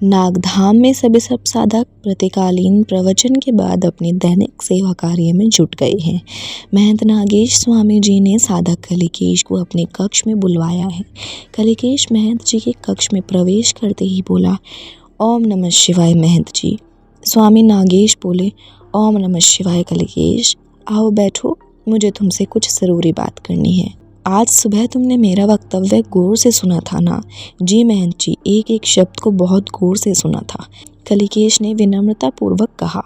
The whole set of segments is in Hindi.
नागधाम में सभी सब साधक प्रतीकालीन प्रवचन के बाद अपने दैनिक सेवा कार्य में जुट गए हैं। महंत नागेश स्वामी जी ने साधक कलिकेश को अपने कक्ष में बुलवाया है। कलिकेश महंत जी के कक्ष में प्रवेश करते ही बोला, ओम नमः शिवाय महंत जी। स्वामी नागेश बोले, ओम नमः शिवाय कलिकेश, आओ बैठो, मुझे तुमसे कुछ ज़रूरी बात करनी है। आज सुबह तुमने मेरा वक्तव्य गौर से सुना था ना? जी महंत जी, एक एक शब्द को बहुत गौर से सुना था, कलिकेश ने विनम्रता पूर्वक कहा।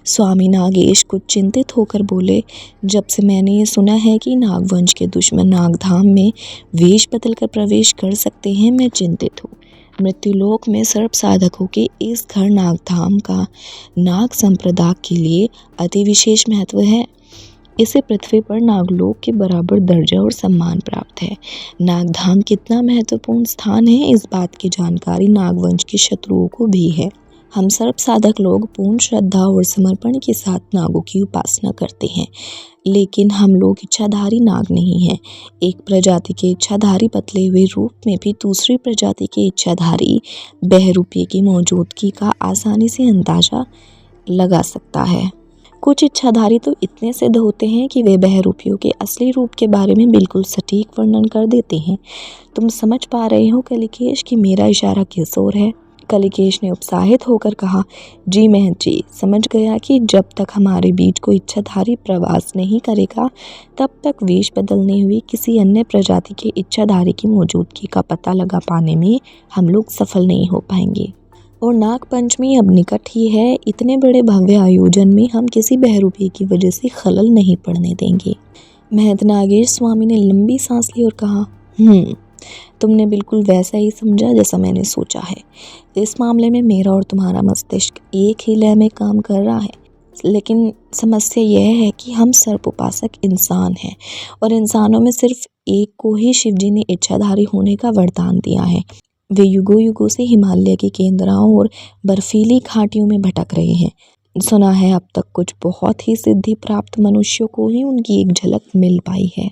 स्वामी नागेश कुछ चिंतित होकर बोले, जब से मैंने ये सुना है कि नागवंश के दुश्मन नागधाम में वेश बदलकर प्रवेश कर सकते हैं, मैं चिंतित हूँ। मृत्युलोक में सर्प साधकों के इस घर नागधाम का नाग संप्रदाय के लिए अति विशेष महत्व है। इसे पृथ्वी पर नागलोक के बराबर दर्जा और सम्मान प्राप्त है। नागधाम कितना महत्वपूर्ण स्थान है, इस बात की जानकारी नागवंश के शत्रुओं को भी है। हम सर्प साधक लोग पूर्ण श्रद्धा और समर्पण के साथ नागों की उपासना करते हैं, लेकिन हम लोग इच्छाधारी नाग नहीं हैं। एक प्रजाति के इच्छाधारी बदले हुए रूप में भी दूसरी प्रजाति के इच्छाधारी बहरूपी की मौजूदगी का आसानी से अंदाजा लगा सकता है। कुछ इच्छाधारी तो इतने सिद्ध होते हैं कि वे बहरूपियों के असली रूप के बारे में बिल्कुल सटीक वर्णन कर देते हैं। तुम समझ पा रहे हो कलिकेश कि मेरा इशारा किस ओर है? कलिकेश ने उत्साहित होकर कहा, जी महंत जी, समझ गया कि जब तक हमारे बीच कोई इच्छाधारी प्रवास नहीं करेगा, तब तक वेश बदलने हुए किसी अन्य प्रजाति के इच्छाधारी की मौजूदगी का पता लगा पाने में हम लोग सफल नहीं हो पाएंगे। और नाग पंचमी अब निकट ही है। इतने बड़े भव्य आयोजन में हम किसी बहरूपी की वजह से खलल नहीं पड़ने देंगे। महंत नागेश स्वामी ने लंबी सांस ली और कहा, तुमने बिल्कुल वैसा ही समझा जैसा मैंने सोचा है। इस मामले में मेरा और तुम्हारा मस्तिष्क एक ही लय में काम कर रहा है, लेकिन समस्या यह है कि हम सर्प उपासक इंसान हैं और इंसानों में सिर्फ एक को ही शिवजी ने इच्छाधारी होने का वरदान दिया है। वे युगों युगों से हिमालय के केंद्रों और बर्फीली घाटियों में भटक रहे हैं। सुना है अब तक कुछ बहुत ही सिद्धि प्राप्त मनुष्यों को ही उनकी एक झलक मिल पाई है।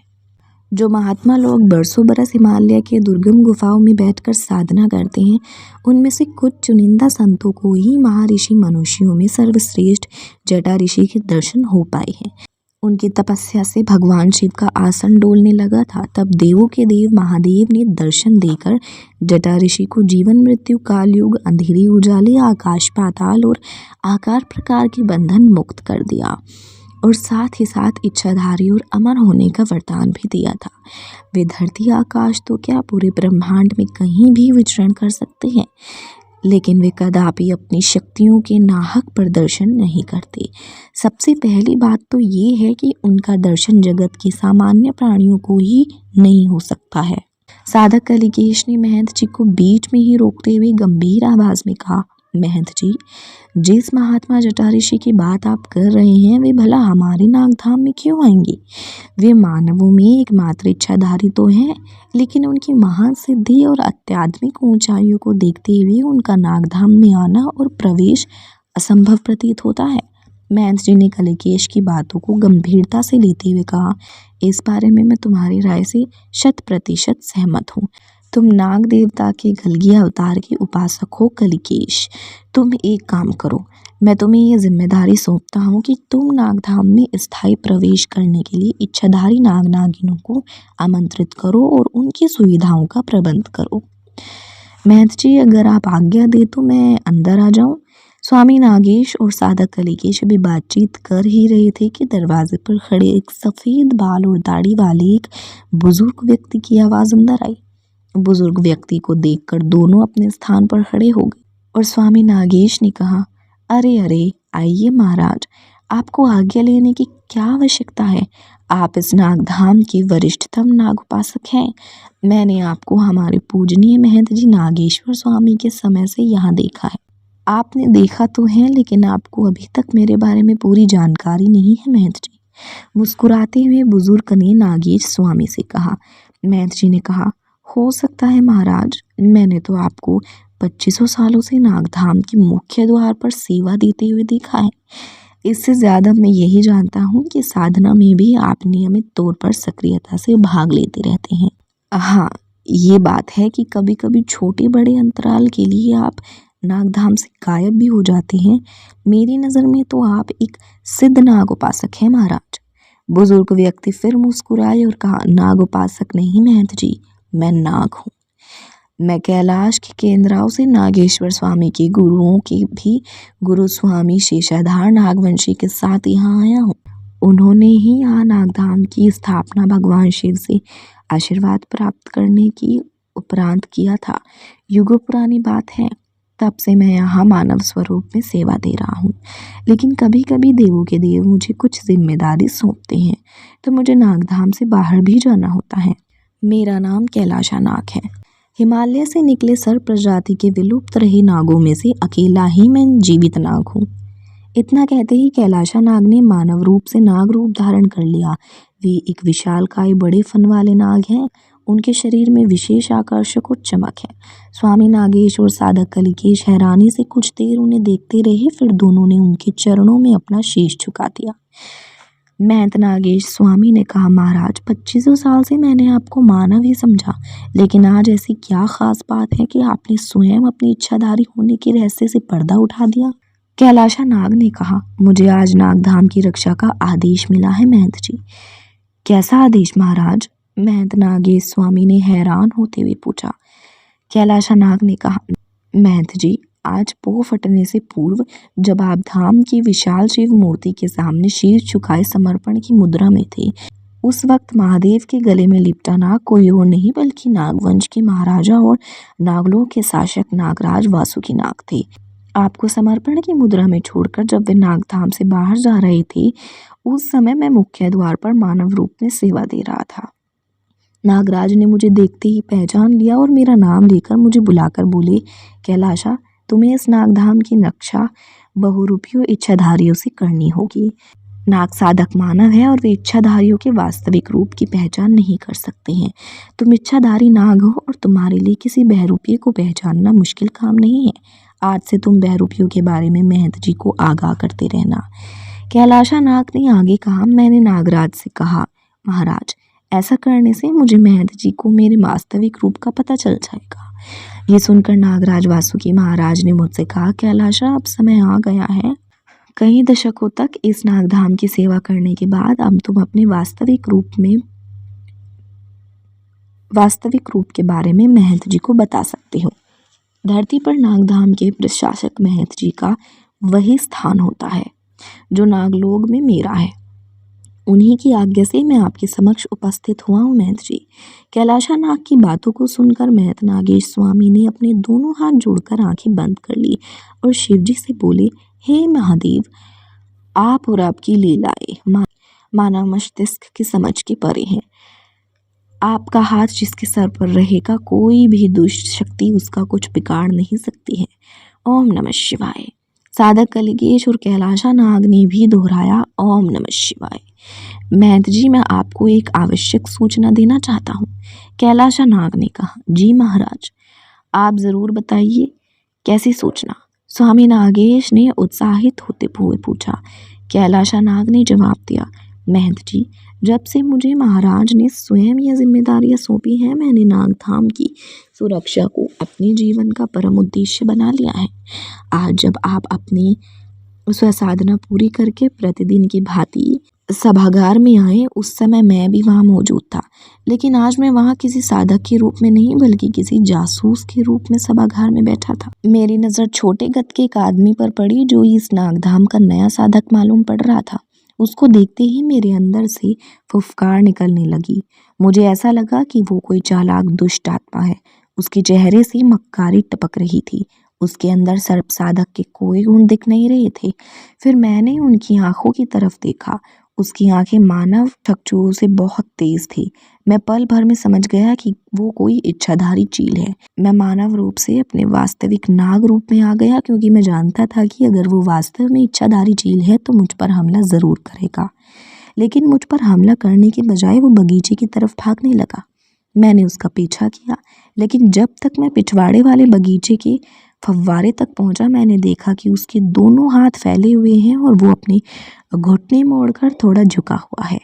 जो महात्मा लोग बरसों बरस हिमालय के दुर्गम गुफाओं में बैठकर साधना करते हैं, उनमें से कुछ चुनिंदा संतों को ही महर्षि मनुष्यों में सर्वश्रेष्ठ जटा ऋषि के दर्शन हो पाए हैं। उनकी तपस्या से भगवान शिव का आसन डोलने लगा था। तब देवों के देव महादेव ने दर्शन देकर जटा ऋषि को जीवन मृत्यु कालयुग अंधेरी उजाले आकाश पाताल और आकार प्रकार के बंधन मुक्त कर दिया और साथ ही साथ इच्छाधारी और अमर होने का वरदान भी दिया था। वे धरती आकाश तो क्या पूरे ब्रह्मांड में कहीं भी विचरण कर सकते हैं, लेकिन वे कदापि अपनी शक्तियों के नाहक प्रदर्शन नहीं करते। सबसे पहली बात तो ये है कि उनका दर्शन जगत के सामान्य प्राणियों को ही नहीं हो सकता है। साधक कलिकेश ने महंत जी को बीच में ही रोकते हुए गंभीर आवाज में कहा, महंत जी, जिस महात्मा जटा ऋषि की बात आप कर रहे हैं, वे भला हमारे नागधाम में क्यों आएंगे? वे मानवों में एकमात्र इच्छाधारी तो हैं, लेकिन उनकी महान सिद्धि और आध्यात्मिक ऊंचाइयों को देखते हुए उनका नागधाम में आना और प्रवेश असंभव प्रतीत होता है। महंत जी ने कलिकेश की बातों को गंभीरता से लेते हुए कहा, इस बारे में मैं तुम्हारी राय से 100% सहमत हूँ। तुम नाग देवता के गलगी अवतार के उपासक हो कलिकेश। तुम एक काम करो, मैं तुम्हें यह जिम्मेदारी सौंपता हूँ कि तुम नागधाम में स्थायी प्रवेश करने के लिए इच्छाधारी नाग नागिनों को आमंत्रित करो और उनकी सुविधाओं का प्रबंध करो। महंत जी, अगर आप आज्ञा दे तो मैं अंदर आ जाऊं? स्वामी नागेश और साधक कलिकेश भी बातचीत कर ही रहे थे कि दरवाजे पर खड़े एक सफ़ेद बाल और दाढ़ी वाले एक बुजुर्ग व्यक्ति की आवाज़ अंदर आई। बुजुर्ग व्यक्ति को देखकर दोनों अपने स्थान पर खड़े हो गए और स्वामी नागेश ने कहा, अरे अरे, आइए महाराज, आपको आज्ञा लेने की क्या आवश्यकता है? आप इस नागधाम के वरिष्ठतम नाग उपासक हैं। मैंने आपको हमारे पूजनीय महंत जी नागेश्वर स्वामी के समय से यहाँ देखा है। आपने देखा तो है, लेकिन आपको अभी तक मेरे बारे में पूरी जानकारी नहीं है महंत जी। मुस्कुराते हुए बुजुर्ग ने नागेश स्वामी से कहा। महंत जी ने कहा, हो सकता है महाराज, मैंने तो आपको 2500 सालों से नागधाम के मुख्य द्वार पर सेवा देते हुए देखा है। इससे ज़्यादा मैं यही जानता हूँ कि साधना में भी आप नियमित तौर पर सक्रियता से भाग लेते रहते हैं। हाँ, ये बात है कि कभी कभी छोटे बड़े अंतराल के लिए आप नागधाम से गायब भी हो जाते हैं। मेरी नज़र में तो आप एक सिद्ध नाग उपासक हैं महाराज। बुजुर्ग व्यक्ति फिर मुस्कुराए और कहा, नाग उपासक नहीं महंत जी, मैं नाग हूँ। मैं कैलाश के केंद्राओं से नागेश्वर स्वामी के गुरुओं के भी गुरु स्वामी शेषाधार नागवंशी के साथ यहाँ आया हूँ। उन्होंने ही यहाँ नागधाम की स्थापना भगवान शिव से आशीर्वाद प्राप्त करने की उपरांत किया था। युगों पुरानी बात है, तब से मैं यहाँ मानव स्वरूप में सेवा दे रहा हूँ। लेकिन कभी कभी देवों के देव मुझे कुछ जिम्मेदारी सौंपते हैं तो मुझे नागधाम से बाहर भी जाना होता है। मेरा नाम कैलाशा नाग है। हिमालय से निकले सर्प प्रजाति के विलुप्त रहे नागों में से अकेला ही मैं जीवित नाग हूँ। इतना कहते ही कैलाशा नाग ने मानव रूप से नाग रूप धारण कर लिया। वे एक विशालकाय बड़े फन वाले नाग हैं। उनके शरीर में विशेष आकर्षक और चमक है। स्वामी नागेश और साधक कलिकेश हैरानी से कुछ देर उन्हें देखते रहे, फिर दोनों ने उनके चरणों में अपना शीश झुका दिया। महंत नागेश स्वामी ने कहा, महाराज 2500 साल से मैंने आपको मानव ही समझा, लेकिन आज ऐसी क्या खास बात है कि आपने स्वयं अपनी इच्छाधारी होने के रहस्य से पर्दा उठा दिया। कैलाशा नाग ने कहा, मुझे आज नागधाम की रक्षा का आदेश मिला है महंत जी। कैसा आदेश महाराज? महंत नागेश स्वामी ने हैरान होते हुए पूछा। कैलाशा नाग ने कहा, महंत जी, आज पोह फटने से पूर्व जब आप धाम की विशाल शिव मूर्ति के सामने शीश झुकाए समर्पण की मुद्रा में थे, उस वक्त महादेव के गले में लिपटा नाग कोई और नहीं बल्कि नागवंश के महाराजा और नागलोक के शासक नागराज वासुकी नाग थे। आपको समर्पण की मुद्रा में छोड़कर जब वे नागधाम से बाहर जा रहे थे, उस समय मैं मुख्य द्वार पर मानव रूप में सेवा दे रहा था। नागराज ने मुझे देखते ही पहचान लिया और मेरा नाम लेकर मुझे बुलाकर बोले, कैलाशा, तुम्हें इस नागधाम की रक्षा बहुरूपियों इच्छाधारियों से करनी होगी। नाग साधक मानव है और वे इच्छाधारियों के वास्तविक रूप की पहचान नहीं कर सकते हैं। तुम इच्छाधारी नाग हो और तुम्हारे लिए किसी बहरूपीय को पहचानना मुश्किल काम नहीं है। आज से तुम बहरूपियों के बारे में महंत जी को आगाह करते रहना। कैलाशा नाग ने आगे कहा, मैंने नागराज से कहा, महाराज, ऐसा करने से मुझे महंत जी को मेरे वास्तविक रूप का पता चल जाएगा। ये सुनकर नागराज वासुकी महाराज ने मुझसे कहा, कैलाशा, अब समय आ गया है। कई दशकों तक इस नागधाम की सेवा करने के बाद अब तुम अपने वास्तविक रूप के बारे में महंत जी को बता सकते हो। धरती पर नागधाम के प्रशासक महंत जी का वही स्थान होता है जो नागलोक में मेरा है। उन्हीं की आज्ञा से मैं आपके समक्ष उपस्थित हुआ हूँ महंत जी। कैलाशा नाग की बातों को सुनकर महंत नागेश स्वामी ने अपने दोनों हाथ जोड़कर आंखें बंद कर ली और शिवजी से बोले, हे महादेव, आप और आपकी लीलाएं मानव मस्तिष्क की समझ के परे हैं। आपका हाथ जिसके सर पर रहेगा, कोई भी दुष्ट शक्ति उसका कुछ बिगाड़ नहीं सकती है। ओम नमः शिवाय। साधक कलिकेश और कैलाशा नाग ने भी दोहराया, ओम नमः शिवाय। महंत जी, मैं आपको एक आवश्यक सूचना देना चाहता हूँ। कैलाशा नाग ने कहा, जी महाराज, आप ज़रूर बताइए। कैसी सूचना? स्वामी नागेश ने उत्साहित होते हुए पूछा। कैलाशा नाग ने जवाब दिया, महंत जी, जब से मुझे महाराज ने स्वयं यह जिम्मेदारियां सौंपी हैं, मैंने नागधाम की सुरक्षा को अपने जीवन का परम उद्देश्य बना लिया है। आज जब आप अपनी स्वसाधना पूरी करके प्रतिदिन की भांति सभागार में आए, उस समय मैं भी वहाँ मौजूद था। लेकिन आज मैं वहाँ किसी साधक के रूप में नहीं बल्कि किसी जासूस के रूप में सभागार में बैठा था। मेरी नज़र छोटे कद के एक आदमी पर पड़ी जो इस नागधाम का नया साधक मालूम पड़ रहा था। उसको देखते ही मेरे अंदर से फुफकार निकलने लगी। मुझे ऐसा लगा कि वो कोई चालाक दुष्ट आत्मा है। उसके चेहरे से मक्कारी टपक रही थी। उसके अंदर सर्प साधक के कोई गुण दिख नहीं रहे थे। फिर मैंने उनकी आंखों की तरफ देखा। उसकी आंखें मानव चक्षुओं से बहुत तेज थी। मैं पल भर में समझ गया कि वो कोई इच्छाधारी चील है। मैं मानव रूप से अपने वास्तविक नाग रूप में आ गया, क्योंकि मैं जानता था कि अगर वो वास्तव में इच्छाधारी चील है तो मुझ पर हमला ज़रूर करेगा। लेकिन मुझ पर हमला करने के बजाय वो बगीचे की तरफ भागने लगा। मैंने उसका पीछा किया, लेकिन जब तक मैं पिछवाड़े वाले बगीचे के फव्वारे तक पहुंचा, मैंने देखा कि उसके दोनों हाथ फैले हुए हैं और वो अपने घुटने मोड़कर थोड़ा झुका हुआ है।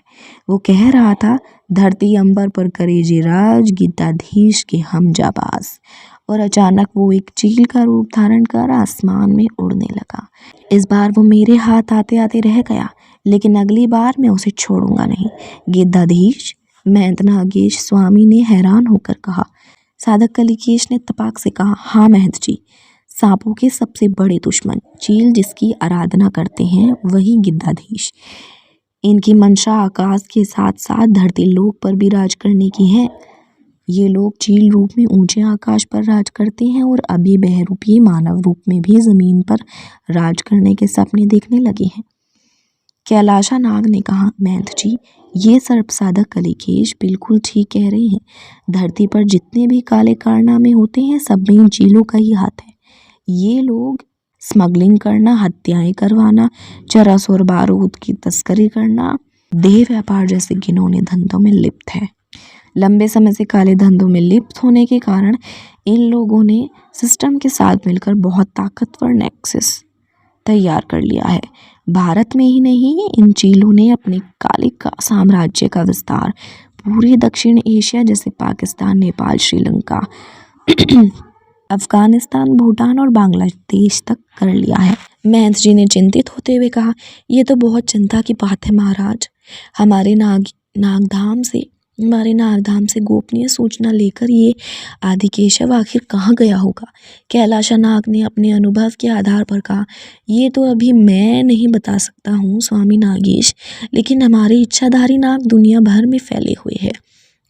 वो कह रहा था, धरती अंबर पर करे जे राज, गीताधीश के हम जाबाज। और अचानक वो एक चील का रूप धारण कर आसमान में उड़ने लगा। इस बार वो मेरे हाथ आते आते रह गया, लेकिन अगली बार मैं उसे छोड़ूंगा नहीं। गिद्धाधीश, महंत नागेश स्वामी ने हैरान होकर कहा। साधक कलिकेश ने तपाक से कहा, हाँ महंत जी, सांपों के सबसे बड़े दुश्मन चील जिसकी आराधना करते हैं वही गिद्धाधीश। इनकी मंशा आकाश के साथ साथ धरती लोक पर भी राज करने की है। ये लोग चील रूप में ऊंचे आकाश पर राज करते हैं और अभी बहरूपी मानव रूप में भी जमीन पर राज करने के सपने देखने लगे हैं। कैलाशा नाग ने कहा, महंत जी, ये सर्प साधक कलिकेश बिल्कुल ठीक कह रहे हैं। धरती पर जितने भी काले कारनामे होते हैं सब में इन चीलों का ही हाथ है। ये लोग स्मगलिंग करना, हत्याएं करवाना, चरस और बारूद की तस्करी करना, देह व्यापार जैसे घिनौने धंधों में लिप्त है। लंबे समय से काले धंधों में लिप्त होने के कारण इन लोगों ने सिस्टम के साथ मिलकर बहुत ताकतवर नेक्सस तैयार कर लिया है। भारत में ही नहीं, इन चीलों ने अपने काले साम्राज्य का विस्तार पूरे दक्षिण एशिया जैसे पाकिस्तान, नेपाल, श्रीलंका, अफगानिस्तान, भूटान और बांग्लादेश तक कर लिया है। महंत जी ने चिंतित होते हुए कहा, ये तो बहुत चिंता की बात है महाराज। हमारे नागधाम से गोपनीय सूचना लेकर ये आदिकेशव आखिर कहाँ गया होगा। कैलाशा नाग ने अपने अनुभव के आधार पर कहा, ये तो अभी मैं नहीं बता सकता हूँ स्वामी नागेश, लेकिन हमारे इच्छाधारी नाग दुनिया भर में फैले हुए हैं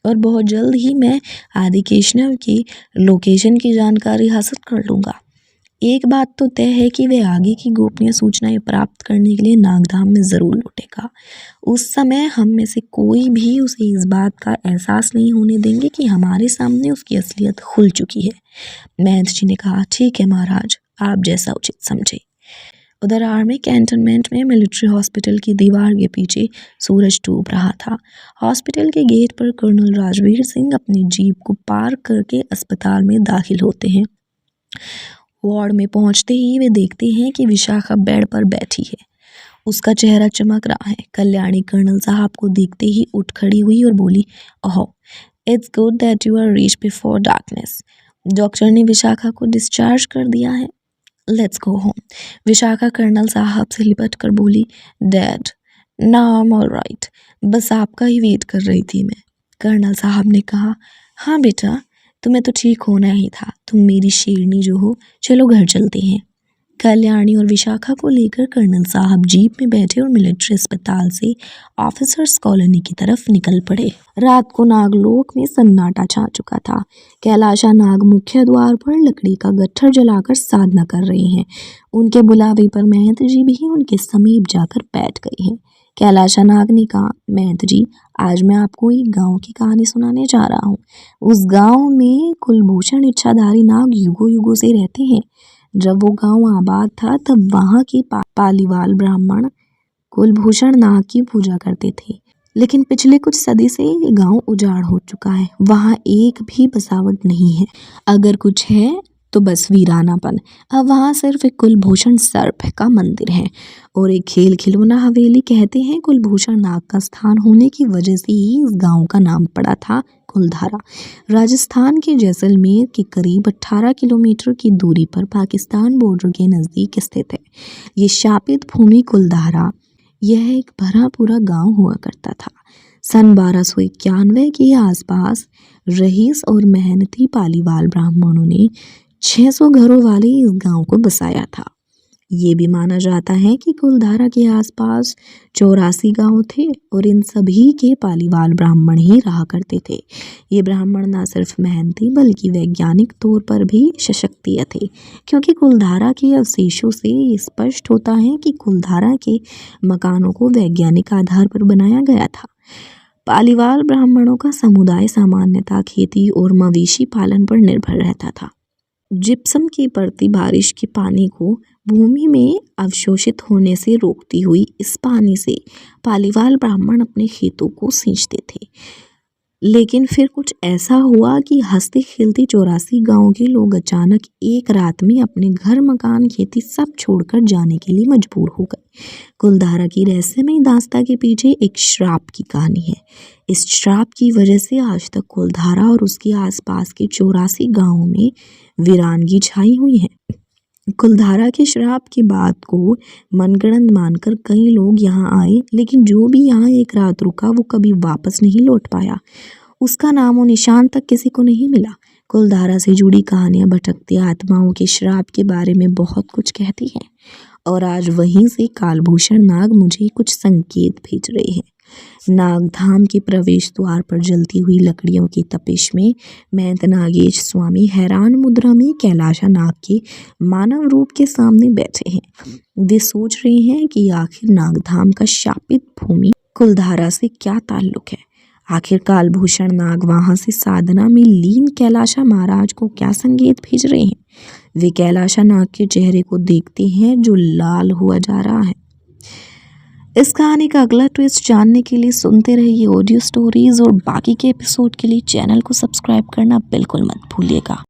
और बहुत जल्द ही मैं आदिकेशव की लोकेशन की जानकारी हासिल कर लूँगा। एक बात तो तय है कि वे आगे की गोपनीय सूचनाएं प्राप्त करने के लिए नागधाम में ज़रूर लौटेगा। उस समय हम में से कोई भी उसे इस बात का एहसास नहीं होने देंगे कि हमारे सामने उसकी असलियत खुल चुकी है। महंत जी ने कहा, ठीक है महाराज, आप जैसा उचित समझे। उधर आर्मी कैंटोनमेंट में मिलिट्री हॉस्पिटल की दीवार के पीछे सूरज डूब रहा था। हॉस्पिटल के गेट पर कर्नल राजवीर सिंह अपनी जीप को पार्क करके अस्पताल में दाखिल होते हैं। वार्ड में पहुंचते ही वे देखते हैं कि विशाखा बेड पर बैठी है। उसका चेहरा चमक रहा है। कल्याणी कर्नल साहब को देखते ही उठ खड़ी हुई और बोली, oh, it's good that you are reach before darkness. Doctor ने विशाखा को डिस्चार्ज कर दिया है, let's go home. Vishakha colonel साहब से लिपट कर बोली, dad, now I am all right, बस आपका ही वेट कर रही थी मैं। कर्नल साहब ने कहा, हाँ बेटा, तुम्हें तो ठीक होना ही था, तुम मेरी शेरनी जो हो। चलो घर चलते हैं। कल्याणी और विशाखा को लेकर कर्नल साहब जीप में बैठे और मिलिट्री अस्पताल से ऑफिसर्स कॉलोनी की तरफ निकल पड़े। रात को नागलोक में सन्नाटा छा चुका था। कैलाशा नाग मुख्य द्वार पर लकड़ी का गट्ठर जलाकर साधना कर रहे हैं। उनके बुलावे पर महंत जी भी उनके समीप जाकर बैठ गए हैं। कैलाशा नाग ने कहा, महंत जी, आज मैं आपको एक गांव की कहानी सुनाने जा रहा हूँ। उस गांव में कुलभूषण इच्छाधारी नाग युगों युगों से रहते हैं। जब वो गांव आबाद था तब वहाँ के पालीवाल ब्राह्मण कुलभूषण नाग की पूजा करते थे, लेकिन पिछले कुछ सदी से ये गांव उजाड़ हो चुका है। वहाँ एक भी बसावट नहीं है, अगर कुछ है तो बस वीरानापन। अब वहाँ सिर्फ एक कुलभूषण सर्प का मंदिर है और एक खेल खिलौना हवेली। कहते हैं कुलभूषण नाग का स्थान होने की वजह से ही इस गांव का नाम पड़ा था कुलधारा। राजस्थान के जैसलमेर के करीब 18 किलोमीटर की दूरी पर पाकिस्तान बॉर्डर के नज़दीक स्थित है ये शापित भूमि कुलधारा। यह एक भरा पूरा गांव हुआ करता था। सन 1291 के आसपास रईस और मेहनती पालीवाल ब्राह्मणों ने 600 घरों वाले इस गांव को बसाया था। ये भी माना जाता है कि कुलधारा के आसपास 84 गांव थे और इन सभी के पालीवाल ब्राह्मण ही रहा करते थे। ये ब्राह्मण न सिर्फ मेहनती बल्कि वैज्ञानिक तौर पर भी सशक्तिय थे, क्योंकि कुलधारा के अवशेषों से ये स्पष्ट होता है कि कुलधारा के मकानों को वैज्ञानिक आधार पर बनाया गया था। पालीवाल ब्राह्मणों का समुदाय सामान्यतः खेती और मवेशी पालन पर निर्भर रहता था। जिप्सम की परती बारिश के पानी को भूमि में अवशोषित होने से रोकती हुई इस पानी से पालीवाल ब्राह्मण अपने खेतों को सींचते थे। लेकिन फिर कुछ ऐसा हुआ कि हंसते खेलते 84 गांव के लोग अचानक एक रात में अपने घर मकान खेती सब छोड़कर जाने के लिए मजबूर हो गए। कुलधारा की रहस्यमयी दास्तां के पीछे एक श्राप की कहानी है। इस श्राप की वजह से आज तक कुलधारा और उसके आसपास के 84 गांवों में वीरानगी छाई हुई है। कुलधारा के श्राप की बात को मनगढ़ंत मानकर कई लोग यहाँ आए, लेकिन जो भी यहाँ एक रात रुका वो कभी वापस नहीं लौट पाया। उसका नामो निशान तक किसी को नहीं मिला। कुलधारा से जुड़ी कहानियां भटकती आत्माओं के श्राप के बारे में बहुत कुछ कहती हैं और आज वहीं से कालभूषण नाग मुझे कुछ संकेत भेज रहे हैं। नागधाम के प्रवेश द्वार पर जलती हुई लकड़ियों की तपिश में महंत नागेश स्वामी हैरान मुद्रा में कैलाशा नाग के मानव रूप के सामने बैठे हैं। वे सोच रहे हैं कि आखिर नागधाम का शापित भूमि कुलधारा से क्या ताल्लुक है। आखिर कालभूषण नाग वहां से साधना में लीन कैलाशा महाराज को क्या संकेत भेज रहे हैं। वे कैलाशा नाग के चेहरे को देखते हैं जो लाल हुआ जा रहा है। इस कहानी का अगला ट्विस्ट जानने के लिए सुनते रहिए ऑडियो स्टोरीज और बाकी के एपिसोड के लिए चैनल को सब्सक्राइब करना बिल्कुल मत भूलिएगा।